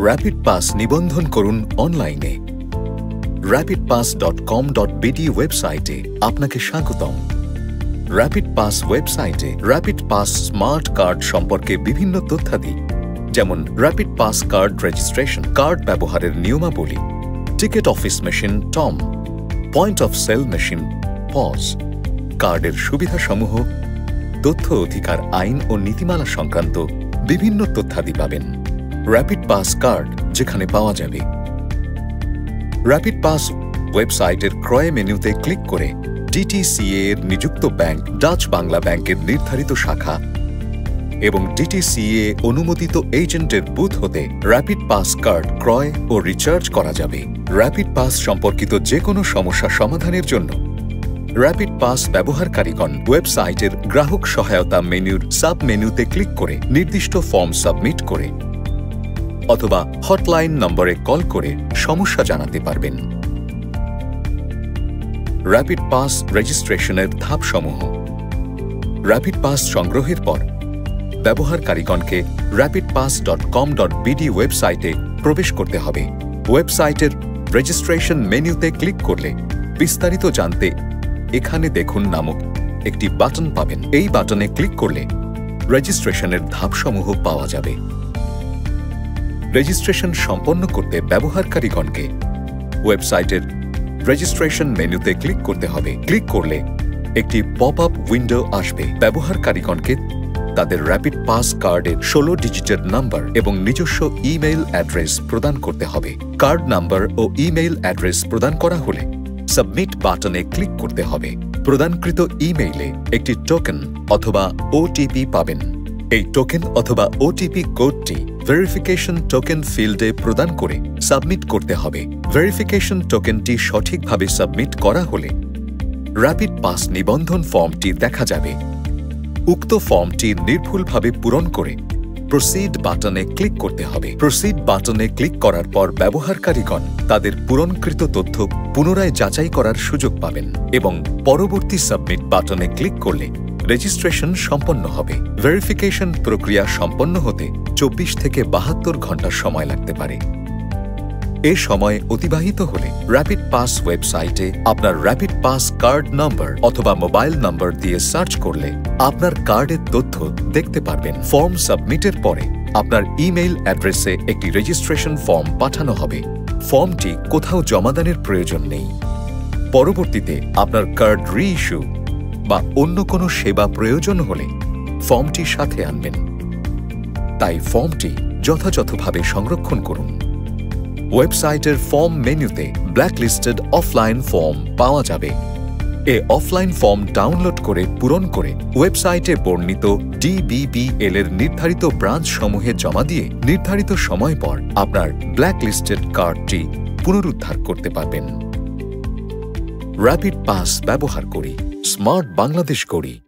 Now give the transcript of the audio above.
Rapid pass নিবন্ধন করুন অনলাইনে। rapidpass.com.bd ওয়েবসাইটে আপনাকে স্বাগতম। র্যাপিড পাস ওয়েবসাইটে র্যাপিড পাস স্মার্ট কার্ড সম্পর্কে বিভিন্ন তথ্যাদি, যেমন rapid pass card registration, card ব্যবহারের নিয়মাবলী, ticket office machine TOM, point of sale machine POS, কার্ডের সুবিধাসমূহ, তথ্য অধিকার আইন ও নীতিমালা সংক্রান্ত বিভিন্ন তথ্যাদি পাবেন। র্যাপিড পাস কার্ড যেখানে পাওয়া যাবে। র্যাপিড পাস ওয়েবসাইটের ক্রয় মেনুতে ক্লিক করে ডিটিসিএ এর নিযুক্ত ব্যাংক ডাচ বাংলা ব্যাংকের নির্ধারিত শাখা এবং ডিটিসিএ অনুমোদিত এজেন্টের বুথ হতে র্যাপিড পাস কার্ড ক্রয় ও রিচার্জ করা যাবে। র্যাপিড পাস সম্পর্কিত যে কোনো সমস্যা সমাধানের জন্য র্যাপিড পাস ব্যবহারকারীগণ ওয়েবসাইটের গ্রাহক সহায়তা মেনুর সাব মেনুতে ক্লিক করে নির্দিষ্ট ফর্ম সাবমিট করে অথবা হটলাইন নম্বরে কল করে সমস্যা জানাতে পারবেন। র্যাপিড পাস রেজিস্ট্রেশনের ধাপসমূহ। র্যাপিড পাস সংগ্রহের পর ব্যবহারকারীগণকে rapidpass.com.bd ওয়েবসাইটে প্রবেশ করতে হবে। ওয়েবসাইটের রেজিস্ট্রেশন মেনুতে ক্লিক করলে বিস্তারিত জানতে এখানে দেখুন নামক একটি বাটন পাবেন। এই বাটনে ক্লিক করলে রেজিস্ট্রেশনের ধাপসমূহ পাওয়া যাবে। রেজিস্ট্রেশন সম্পন্ন করতে ব্যবহারকারীগণকে ওয়েবসাইটের রেজিস্ট্রেশন মেনুতে ক্লিক করতে হবে। ক্লিক করলে একটি পপ আপ উইন্ডো আসবে। ব্যবহারকারীগণকে তাদের র্যাপিড পাস কার্ডের 16 ডিজিটের নাম্বার এবং নিজস্ব ইমেইল অ্যাড্রেস প্রদান করতে হবে। কার্ড নাম্বার ও ইমেইল অ্যাড্রেস প্রদান করা হলে সাবমিট বাটনে ক্লিক করতে হবে। প্রদানকৃত ইমেইলে একটি টোকেন অথবা ওটিপি পাবেন। এই টোকেন অথবা ওটিপি কোডটি ভেরিফিকেশন টোকেন ফিল্ডে প্রদান করে সাবমিট করতে হবে। ভেরিফিকেশন টোকেনটি সঠিকভাবে সাবমিট করা হলে র্যাপিড পাস নিবন্ধন ফর্মটি দেখা যাবে। উক্ত ফর্মটি নির্ভুলভাবে পূরণ করে প্রসিড বাটনে ক্লিক করতে হবে। প্রসিড বাটনে ক্লিক করার পর ব্যবহারকারীগণ তাদের পূরণকৃত তথ্য পুনরায় যাচাই করার সুযোগ পাবেন এবং পরবর্তী সাবমিট বাটনে ক্লিক করলে রেজিস্ট্রেশন সম্পন্ন হবে। ভেরিফিকেশন প্রক্রিয়া সম্পন্ন হতে 24 থেকে 72 ঘন্টা সময় লাগতে পারে। এ সময় অতিবাহিত হলে র্যাপিড পাস ওয়েবসাইটে আপনার র্যাপিড পাস কার্ড নম্বর অথবা মোবাইল নম্বর দিয়ে সার্চ করলে আপনার কার্ডের তথ্য দেখতে পারবেন। ফর্ম সাবমিটের পরে আপনার ইমেইল অ্যাড্রেসে একটি রেজিস্ট্রেশন ফর্ম পাঠানো হবে। ফর্মটি কোথাও জমাদানের প্রয়োজন নেই। পরবর্তীতে আপনার কার্ড রি-ইস্যু বা অন্য কোনো সেবা প্রয়োজন হলে ফর্মটি সাথে আনবেন। তাই ফর্মটি যথাযথভাবে সংরক্ষণ করুন। ওয়েবসাইটের ফর্ম মেনুতে ব্ল্যাকলিস্টেড অফলাইন ফর্ম পাওয়া যাবে। এ অফলাইন ফর্ম ডাউনলোড করে পূরণ করে ওয়েবসাইটে বর্ণিত DBBL এর নির্ধারিত ব্রাঞ্চ সমূহে জমা দিয়ে নির্ধারিত সময় পর আপনার ব্ল্যাকলিস্টেড কার্ডটি পুনরুদ্ধার করতে পারবেন। র্যাপিড পাস ব্যবহার করি, স্মার্ট বাংলাদেশ গড়ি।